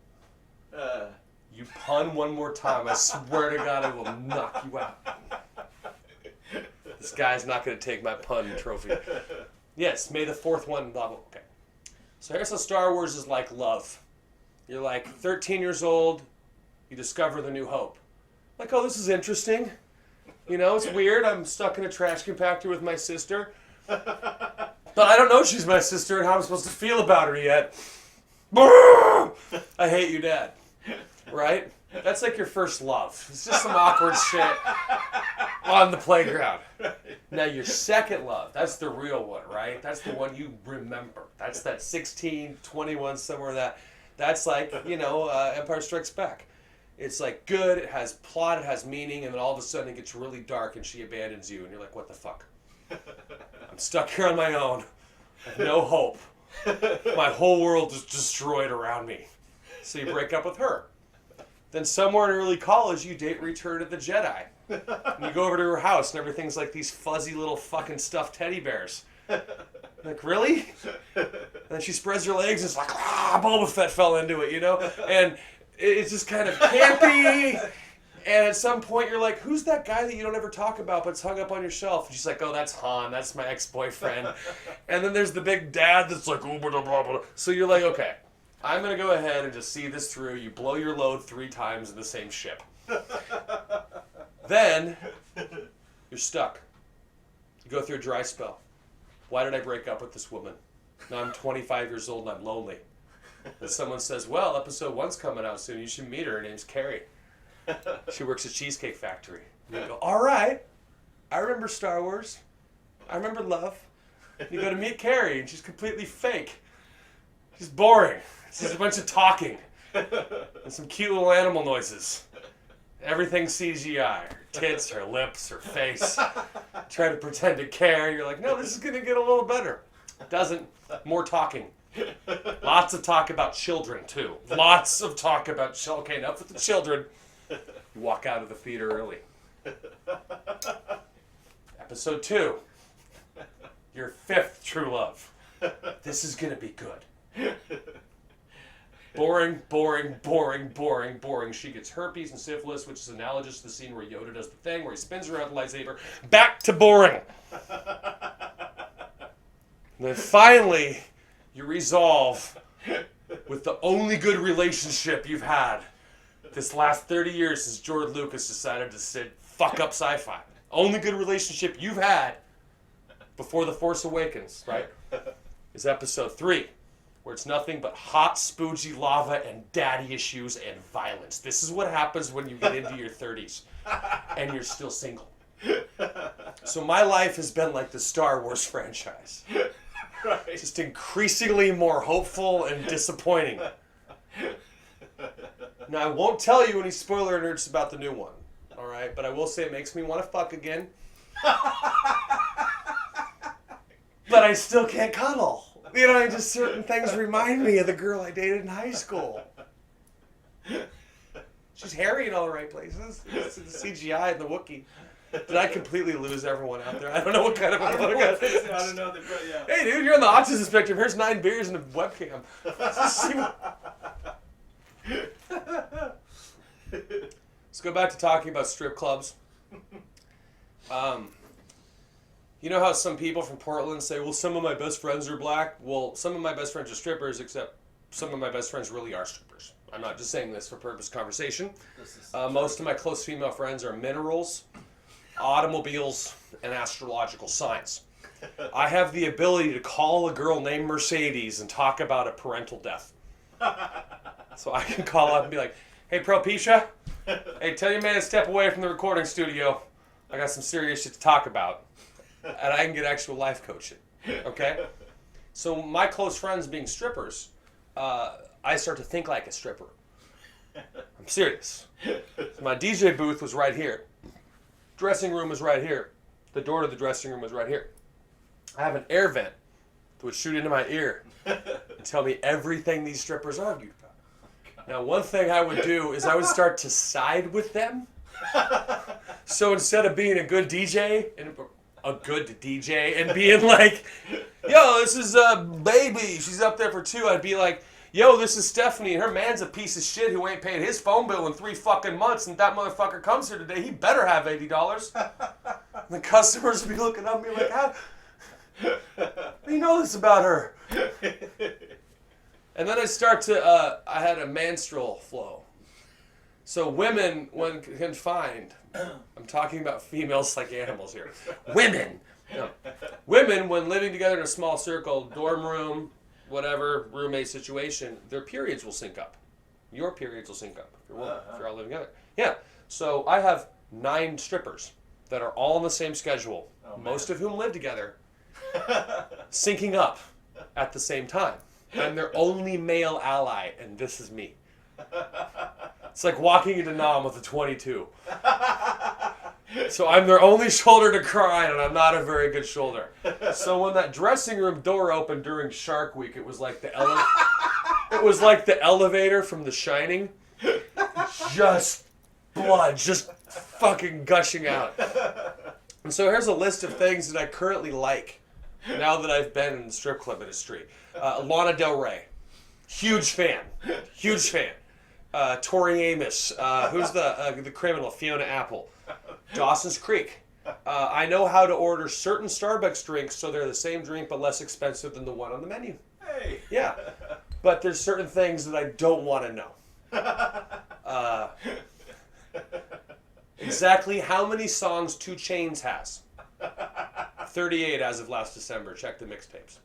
You pun one more time, I swear to God I will knock you out. This guy's not going to take my pun trophy. Yes, may the fourth one, blah, blah. Okay. So here's how Star Wars is like love. You're like 13 years old, you discover the New Hope. Like, oh, this is interesting. It's weird. I'm stuck in a trash compactor with my sister. But I don't know she's my sister and how I'm supposed to feel about her yet. I hate you, Dad. Right? That's like your first love. It's just some awkward shit on the playground. Now your second love, that's the real one, right? That's the one you remember. That's that 16, 21, somewhere that. That's like, Empire Strikes Back. It's like good, it has plot, it has meaning, and then all of a sudden it gets really dark and she abandons you and you're like, what the fuck? I'm stuck here on my own. I have no hope. My whole world is destroyed around me. So you break up with her. Then somewhere in early college, you date Return of the Jedi. And you go over to her house, and everything's like these fuzzy little fucking stuffed teddy bears. Like, really? And then she spreads her legs, and it's like, Boba Fett fell into it, And it's just kind of campy. And at some point, you're like, who's that guy that you don't ever talk about, but it's hung up on your shelf? And she's like, oh, that's Han. That's my ex-boyfriend. And then there's the big dad that's like, oh, blah, blah, blah. So you're like, okay. I'm going to go ahead and just see this through. You blow your load 3 times in the same ship. Then, you're stuck. You go through a dry spell. Why did I break up with this woman? Now I'm 25 years old and I'm lonely. And someone says, well, episode 1's coming out soon. You should meet her. Her name's Carrie. She works at Cheesecake Factory. And you go, all right. I remember Star Wars. I remember love. You go to meet Carrie and she's completely fake. She's boring. It's just a bunch of talking. And some cute little animal noises. Everything's CGI. Her tits, her lips, her face. Try to pretend to care. You're like, no, this is going to get a little better. It doesn't. More talking. Lots of talk about children, too. Lots of talk about children. Okay, enough with the children. You walk out of the theater early. Episode 2. Your 5th true love. This is going to be good. Boring, boring, boring, boring, boring. She gets herpes and syphilis, which is analogous to the scene where Yoda does the thing, where he spins around the lightsaber. Back to boring. And then finally, you resolve with the only good relationship you've had this last 30 years since George Lucas decided to fuck up sci-fi. Only good relationship you've had before The Force Awakens, right? Is episode 3. Where it's nothing but hot, spoogey lava and daddy issues and violence. This is what happens when you get into your 30s and you're still single. So my life has been like the Star Wars franchise. Right. Just increasingly more hopeful and disappointing. Now, I won't tell you any spoiler alerts about the new one. All right? But I will say it makes me want to fuck again. But I still can't cuddle. Just certain things remind me of the girl I dated in high school. She's hairy in all the right places. It's the CGI and the Wookiee. Did I completely lose everyone out there? I don't know what kind of I don't know. Yeah. Hey, dude, you're on the autism spectrum. Here's 9 beers and a webcam. Let's go back to talking about strip clubs. You know how some people from Portland say, well, some of my best friends are black? Well, some of my best friends are strippers, except some of my best friends really are strippers. I'm not just saying this for purpose of conversation. Most of my close female friends are minerals, automobiles, and astrological signs. I have the ability to call a girl named Mercedes and talk about a parental death. So I can call up and be like, hey, Propecia, hey, tell your man to step away from the recording studio. I got some serious shit to talk about. And I can get actual life coaching. Okay? So my close friends being strippers, I start to think like a stripper. I'm serious. So my DJ booth was right here. Dressing room was right here. The door to the dressing room was right here. I have an air vent that would shoot into my ear and tell me everything these strippers argued about. Now, one thing I would do is I would start to side with them. So instead of being a good DJ and being like, yo, this is Baby, she's up there for 2, I'd be like, yo, this is Stephanie, and her man's a piece of shit who ain't paid his phone bill in 3 fucking months, and that motherfucker comes here today, he better have $80. And the customers would be looking at me like, how do you know this about her? And then I start to, I had a menstrual flow. So women, when confined, I'm talking about females like animals here. Women, when living together in a small circle, dorm room, whatever, roommate situation, their periods will sync up. Your periods will sync up if you're all living together. Yeah. So I have 9 strippers that are all on the same schedule, most of whom live together, syncing up at the same time. I'm their only male ally, and this is me. It's like walking into Nam with a 22. So I'm their only shoulder to cry on, and I'm not a very good shoulder. So when that dressing room door opened during Shark Week, it was like the elevator from The Shining. Just blood, just fucking gushing out. And so here's a list of things that I currently like now that I've been in the strip club industry. Lana Del Rey. Huge fan. Tori Amos. Who's the criminal? Fiona Apple. Dawson's Creek. I know how to order certain Starbucks drinks so they're the same drink but less expensive than the one on the menu. Hey. Yeah. But there's certain things that I don't want to know. Exactly how many songs 2 Chainz has? 38 as of last December. Check the mixtapes.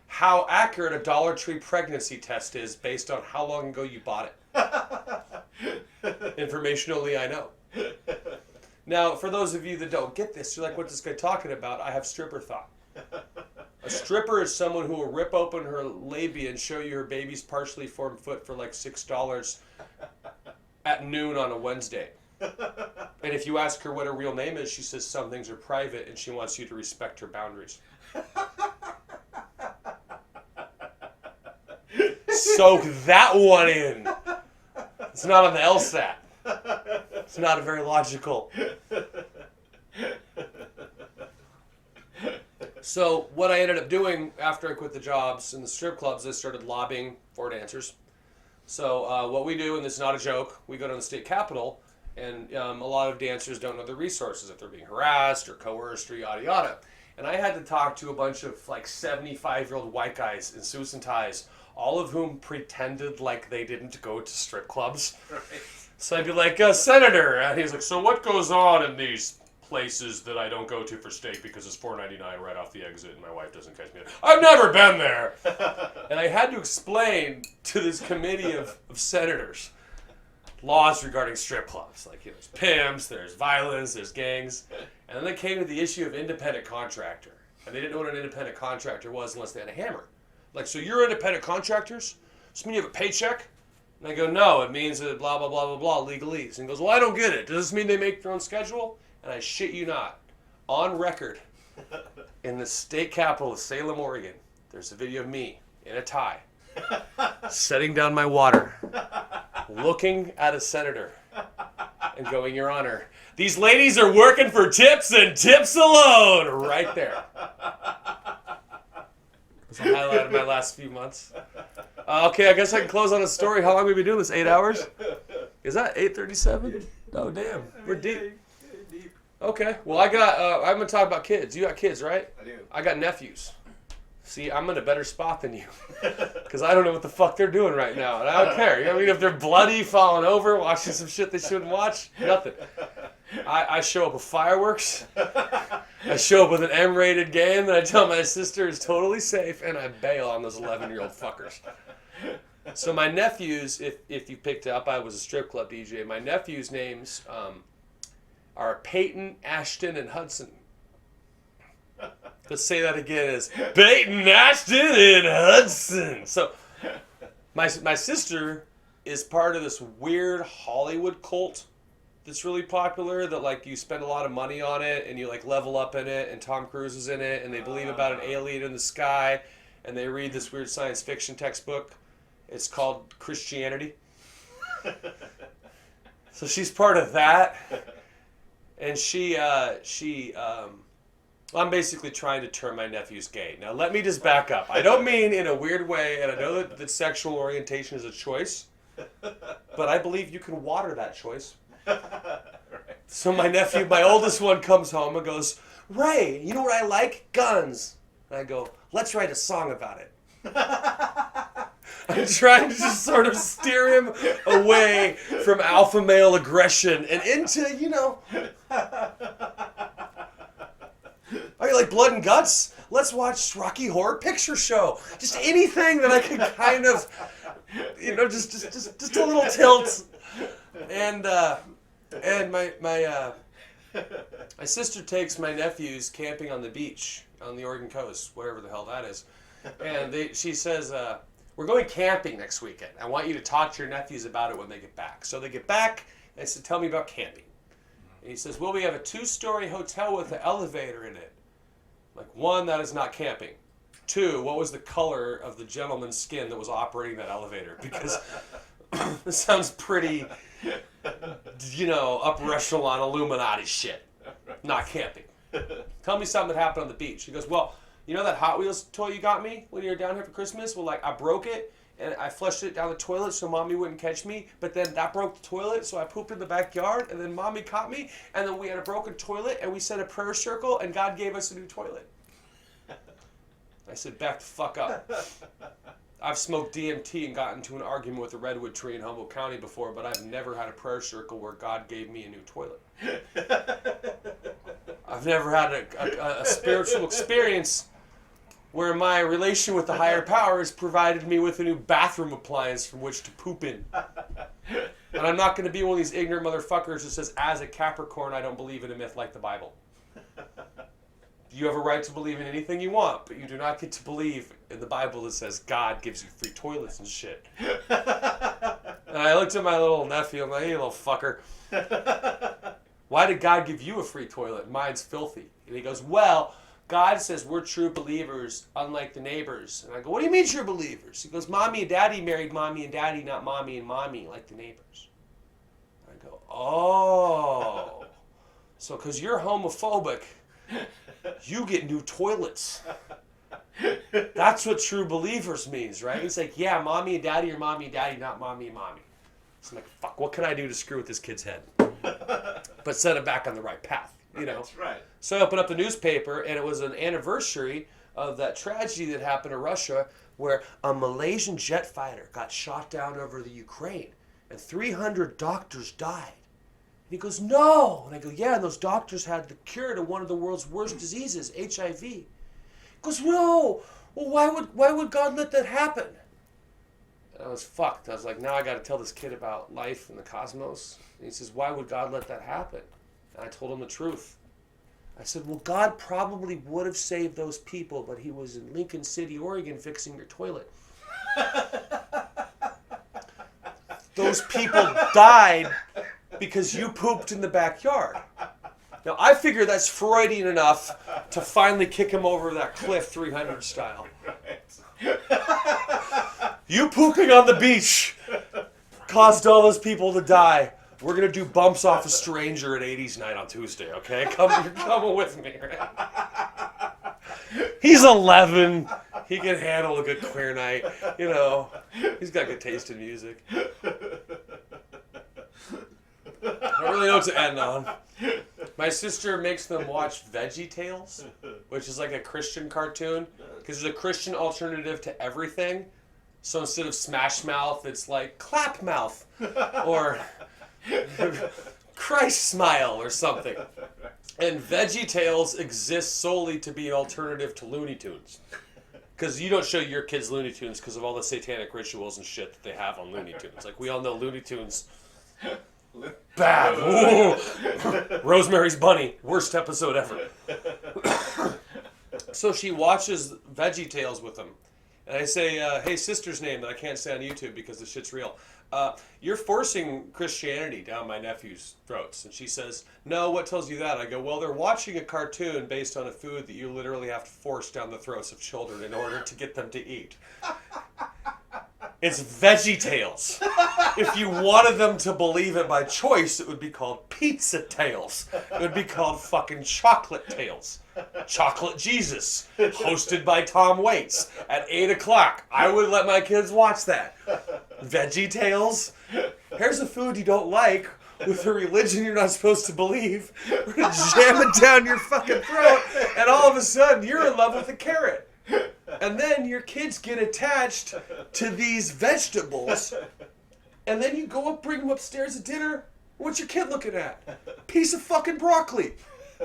How accurate a Dollar Tree pregnancy test is based on how long ago you bought it. Information only I know. Now, for those of you that don't get this, you're like, what's this guy talking about? I have stripper thought. A stripper is someone who will rip open her labia and show you her baby's partially formed foot for like $6 at noon on a Wednesday. And if you ask her what her real name is, she says some things are private and she wants you to respect her boundaries. Soak that one in. It's not on the LSAT. It's not a very logical. So what I ended up doing after I quit the jobs in the strip clubs, I started lobbying for dancers. So what we do, and this is not a joke, we go to the state capitol, and a lot of dancers don't know the resources if they're being harassed or coerced or yada yada. And I had to talk to a bunch of like 75-year-old white guys in suits and ties, all of whom pretended like they didn't go to strip clubs. Right. So I'd be like, Senator, and he's like, so what goes on in these places that I don't go to for steak because it's $4.99 right off the exit and my wife doesn't catch me? I've never been there. And I had to explain to this committee of senators laws regarding strip clubs. Like, there's pimps, there's violence, there's gangs. And then they came to the issue of independent contractor. And they didn't know what an independent contractor was unless they had a hammer. Like, so you're independent contractors? So mean you have a paycheck? And I go, no, it means that blah, blah, blah, blah, blah, legalese. And he goes, well, I don't get it. Does this mean they make their own schedule? And I shit you not. On record, in the state capital of Salem, Oregon, there's a video of me in a tie, setting down my water, looking at a senator, and going, Your Honor, these ladies are working for tips and tips alone, right there. It's a highlight of my last few months. Okay, I guess I can close on a story. How long have we been doing this? 8 hours? Is that 8:37? Oh, damn. We're deep. Okay. Well, I'm gonna talk about kids. You got kids, right? I do. I got nephews. See, I'm in a better spot than you. Because I don't know what the fuck they're doing right now. And I don't care. You know what I mean? If they're bloody, falling over, watching some shit they shouldn't watch, nothing. I show up with fireworks. I show up with an M-rated game that I tell my sister is totally safe, and I bail on those 11-year-old fuckers. So my nephews, if you picked up, I was a strip club DJ. My nephews' names are Peyton, Ashton, and Hudson. Let's say that again as Peyton, Ashton, and Hudson. So my sister is part of this weird Hollywood cult that's really popular that like you spend a lot of money on it and you like level up in it and Tom Cruise is in it and they believe about an alien in the sky and they read this weird science fiction textbook. It's called Christianity. So she's part of that. And I'm basically trying to turn my nephews gay. Now, let me just back up. I don't mean in a weird way, and I know that sexual orientation is a choice, but I believe you can water that choice. Right. So my nephew, my oldest one, comes home and goes, Ray, you know what I like? Guns. And I go, let's write a song about it. I'm trying to just sort of steer him away from alpha male aggression and into, you know... Oh, you like blood and guts? Let's watch Rocky Horror Picture Show. Just anything that I can kind of, you know, just a little tilt. And my sister takes my nephews camping on the beach on the Oregon coast, wherever the hell that is. And she says, we're going camping next weekend. I want you to talk to your nephews about it when they get back. So they get back and said, tell me about camping. And he says, well, we have a 2-story hotel with an elevator in it. Like, 1, that is not camping. 2, what was the color of the gentleman's skin that was operating that elevator? Because this sounds pretty, you know, upper echelon Illuminati shit. Not camping. Tell me something that happened on the beach. He goes, well, you know that Hot Wheels toy you got me when you were down here for Christmas? Well, like, I broke it. And I flushed it down the toilet so Mommy wouldn't catch me. But then that broke the toilet, so I pooped in the backyard. And then Mommy caught me. And then we had a broken toilet, and we said a prayer circle, and God gave us a new toilet. I said, back the fuck up. I've smoked DMT and gotten into an argument with a redwood tree in Humboldt County before, but I've never had a prayer circle where God gave me a new toilet. I've never had a spiritual experience where my relation with the higher powers provided me with a new bathroom appliance from which to poop in. And I'm not going to be one of these ignorant motherfuckers that says, as a Capricorn, I don't believe in a myth like the Bible. You have a right to believe in anything you want, but you do not get to believe in the Bible that says God gives you free toilets and shit. And I looked at my little nephew, I'm like, hey, little fucker. Why did God give you a free toilet? Mine's filthy. And he goes, well... God says we're true believers, unlike the neighbors. And I go, what do you mean true believers? He goes, Mommy and Daddy married Mommy and Daddy, not Mommy and Mommy, like the neighbors. I go, oh. So because you're homophobic, you get new toilets. That's what true believers means, right? He's like, yeah, Mommy and Daddy are Mommy and Daddy, not Mommy and Mommy. So I'm like, fuck, what can I do to screw with this kid's head? But set him back on the right path. You know, that's right. So I opened up the newspaper, and it was an anniversary of that tragedy that happened in Russia, where a Malaysian jet fighter got shot down over the Ukraine, and 300 doctors died. And he goes, no. And I go, yeah, and those doctors had the cure to one of the world's worst diseases, HIV. He goes, no. Well, why would God let that happen? And I was fucked. I was like, now I got to tell this kid about life and the cosmos. And he says, why would God let that happen? And I told him the truth. I said, well, God probably would have saved those people, but he was in Lincoln City, Oregon, fixing your toilet. Those people died because you pooped in the backyard. Now, I figure that's Freudian enough to finally kick him over that cliff 300 style. You pooping on the beach caused all those people to die. We're going to do bumps off a stranger at 80s night on Tuesday, okay? You're coming with me, right? He's 11. He can handle a good queer night. You know, he's got good taste in music. I don't really know what to end on. My sister makes them watch Veggie Tales, which is like a Christian cartoon, because there's a Christian alternative to everything. So instead of Smash Mouth, it's like Clap Mouth, or Christ Smile, or something. And Veggie Tales exists solely to be an alternative to Looney Tunes. Because you don't show your kids Looney Tunes because of all the satanic rituals and shit that they have on Looney Tunes. Like, we all know Looney Tunes... bad. Rosemary's Bunny. Worst episode ever. So she watches Veggie Tales with them. And I say, hey, sister's name that I can't say on YouTube because the shit's real. You're forcing Christianity down my nephew's throats. And she says, no, what tells you that? I go, well, they're watching a cartoon based on a food that you literally have to force down the throats of children in order to get them to eat. It's Veggie Tales. If you wanted them to believe it by choice, it would be called Pizza Tales. It would be called fucking Chocolate Tales. Chocolate Jesus, hosted by Tom Waits at 8 o'clock. I would let my kids watch that. Veggie Tales. Here's a food you don't like with a religion you're not supposed to believe. We're going to jam it down your fucking throat, and all of a sudden, you're in love with a carrot. And then your kids get attached to these vegetables, and then you go up, bring them upstairs at dinner. What's your kid looking at? Piece of fucking broccoli.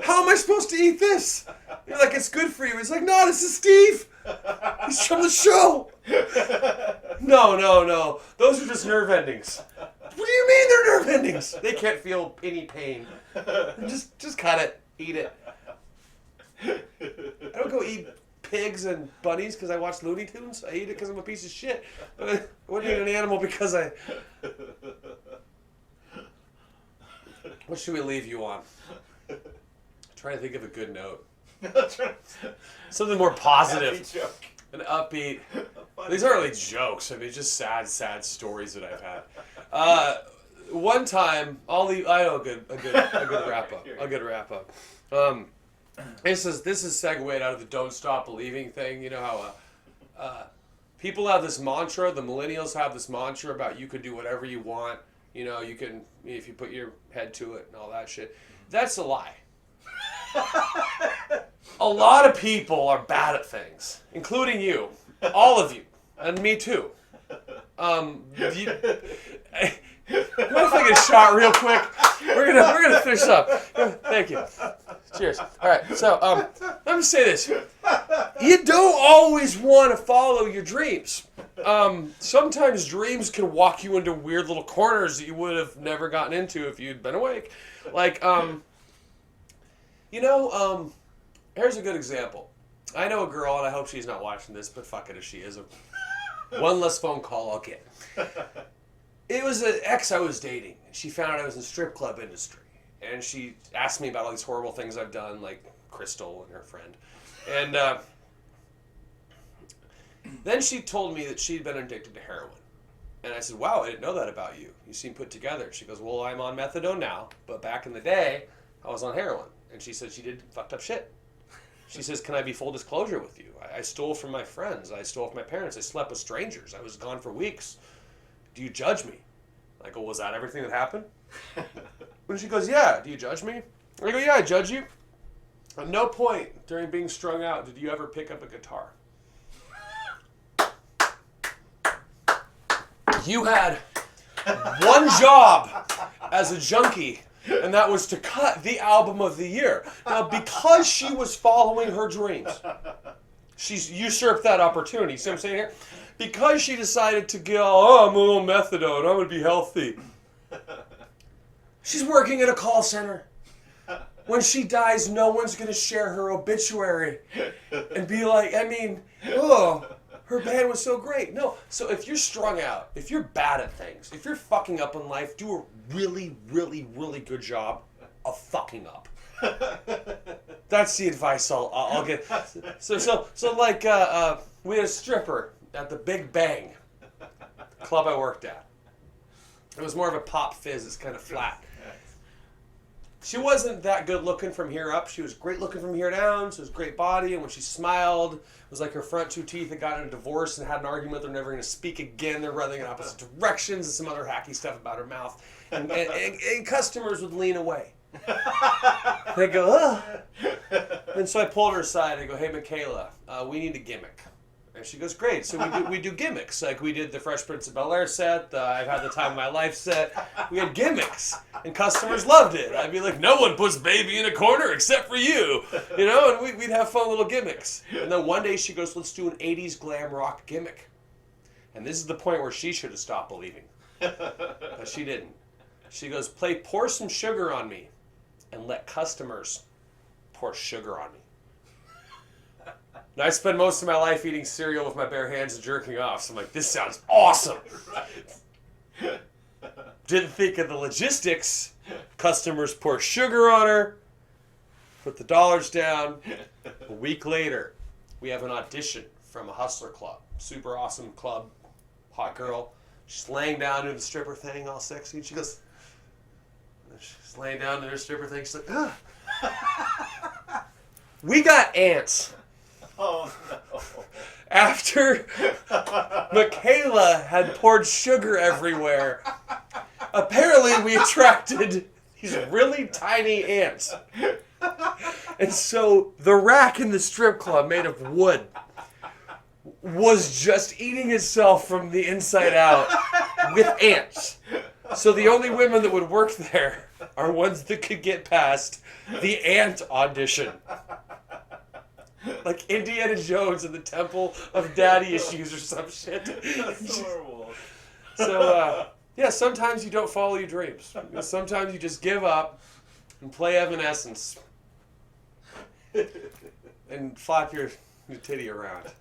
How am I supposed to eat this? You're like, it's good for you. He's like, no, this is Steve. He's from the show. No. Those are just nerve endings. What do you mean they're nerve endings? They can't feel any pain. Just cut it. Eat it. I don't go eat pigs and bunnies because I watch Looney Tunes. I eat it because I'm a piece of shit. But I wouldn't eat an animal because I... What should we leave you on? Trying to think of a good note. Something more positive. An upbeat. These aren't really jokes. I mean, just sad stories that I've had. One time, I know a good wrap up. A good wrap up. This is segued out of the "Don't Stop Believing" thing. You know how people have this mantra. The millennials have this mantra about you can do whatever you want. You know, you can if you put your head to it and all that shit. That's a lie. A lot of people are bad at things, including you, all of you, and me too. What if I get shot real quick? We're gonna finish up. Thank you. Cheers. All right. So let me say this: you don't always want to follow your dreams. Sometimes dreams can walk you into weird little corners that you would have never gotten into if you'd been awake. Like here's a good example. I know a girl, and I hope she's not watching this, but fuck it if she is. One less phone call I'll get. It was an ex I was dating. She found out I was in the strip club industry. And she asked me about all these horrible things I've done, like Crystal and her friend. And then she told me that she'd been addicted to heroin. And I said, wow, I didn't know that about you. You seem put together. She goes, well, I'm on methadone now, but back in the day, I was on heroin. And she said she did fucked up shit. She says, can I be full disclosure with you? I stole from my friends. I stole from my parents. I slept with strangers. I was gone for weeks. Do you judge me? I go, was that everything that happened? And she goes, yeah. Do you judge me? I go, yeah, I judge you. At no point during being strung out did you ever pick up a guitar. You had one job as a junkie, and that was to cut the album of the year. Now, because she was following her dreams, she's usurped that opportunity. See what I'm saying here? Because she decided to go, I'm a little methadone, I'm going to be healthy. She's working at a call center. When she dies, no one's going to share her obituary and be like, her band was so great. No. So if you're strung out, if you're bad at things, if you're fucking up in life, do a really, really, really good job of fucking up. That's the advice I'll get. So like we had a stripper at the Big Bang club I worked at. It was more of a pop fizz. It's kind of flat. She wasn't that good looking from here up. She was great looking from here down. She was great body, and when she smiled, it was like her front two teeth had gotten a divorce and had an argument. They're never going to speak again. They're running in opposite directions and some other hacky stuff about her mouth. And customers would lean away. They go, ugh. And so I pulled her aside. I go, hey, Michaela, we need a gimmick. And she goes, great. So we do gimmicks. Like we did the Fresh Prince of Bel-Air set, the I've Had the Time of My Life set. We had gimmicks. And customers loved it. I'd be like, no one puts baby in a corner except for you. You know, and we'd have fun little gimmicks. And then one day she goes, let's do an 80s glam rock gimmick. And this is the point where she should have stopped believing. But she didn't. She goes, pour some sugar on me and let customers pour sugar on me. And I spend most of my life eating cereal with my bare hands and jerking off. So I'm like, this sounds awesome. Right. Didn't think of the logistics. Customers pour sugar on her, put the dollars down. A week later, we have an audition from a hustler club. Super awesome club. Hot girl. She's laying down doing the stripper thing, all sexy. And she goes, she's laying down in her stripper thing. She's like, ugh. We got ants. Oh, no. After Michaela had poured sugar everywhere, apparently we attracted these really tiny ants. And so the rack in the strip club made of wood was just eating itself from the inside out with ants. So the only women that would work there are ones that could get past the ant audition. Like Indiana Jones in the Temple of Daddy Issues or some shit. That's horrible. So, yeah, sometimes you don't follow your dreams. Sometimes you just give up and play Evanescence and flap your titty around.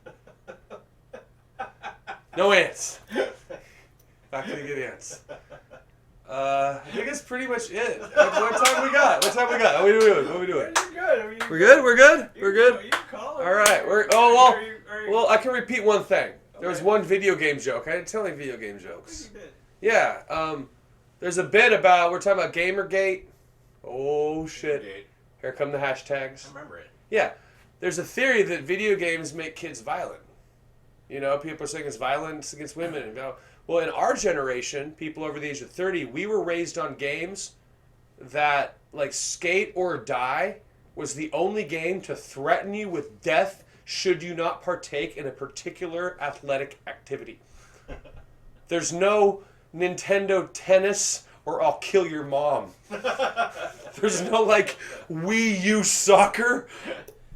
No ants. Not gonna get ants. I think that's pretty much it. What time we got? What are we doing? What are we doing? You're good. We're good? We're good? We're good? You call All right. Well, I can repeat one thing. There was one video game joke. I didn't tell any video game jokes. You did. Yeah. There's a bit about, we're talking about Gamergate. Oh, shit. Here come the hashtags. I remember it. Yeah. There's a theory that video games make kids violent. You know, people are saying it's violence against women. And well, in our generation, people over the age of 30, we were raised on games that, like, Skate or Die was the only game to threaten you with death should you not partake in a particular athletic activity. There's no Nintendo Tennis or I'll kill your mom. There's no, like, Wii U soccer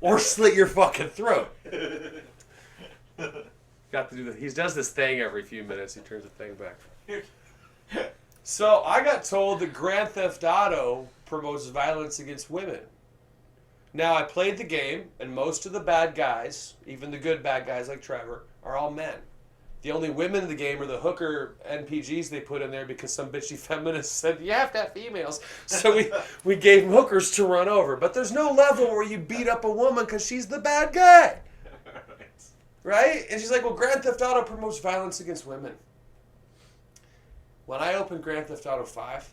or slit your fucking throat. Got to do that. He does this thing every few minutes. He turns the thing back. So I got told that Grand Theft Auto promotes violence against women. Now I played the game, and most of the bad guys, even the good bad guys like Trevor, are all men. The only women in the game are the hooker NPGs they put in there because some bitchy feminist said, you have to have females. So we gave them hookers to run over. But there's no level where you beat up a woman because she's the bad guy. Right? And she's like, well, Grand Theft Auto promotes violence against women. When I opened Grand Theft Auto 5,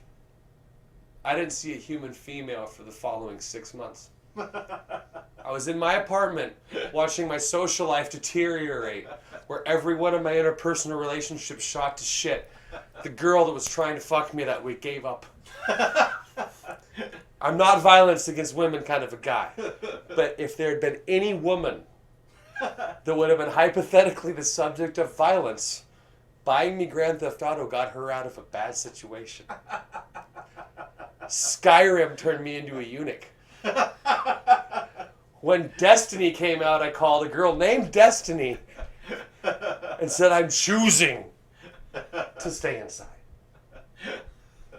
I didn't see a human female for the following 6 months. I was in my apartment watching my social life deteriorate, where every one of my interpersonal relationships shot to shit. The girl that was trying to fuck me that week gave up. I'm not violence against women kind of a guy. But if there had been any woman that would have been hypothetically the subject of violence, buying me Grand Theft Auto got her out of a bad situation. Skyrim turned me into a eunuch. When Destiny came out, I called a girl named Destiny and said, I'm choosing to stay inside.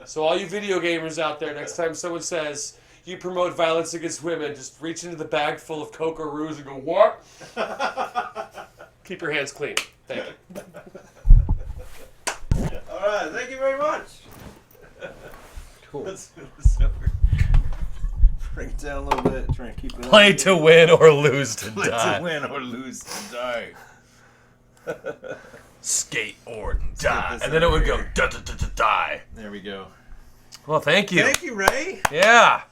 So all you video gamers out there, next time someone says, you promote violence against women, just reach into the bag full of Coca Roos and go, what? Keep your hands clean. Thank you. All right, thank you very much. Cool. Let's bring it down a little bit. Try and keep it Play to win or lose to Play die. to win or lose to die. Skate or die. And then it would go, die. There we go. Well, thank you. Thank you, Ray. Yeah.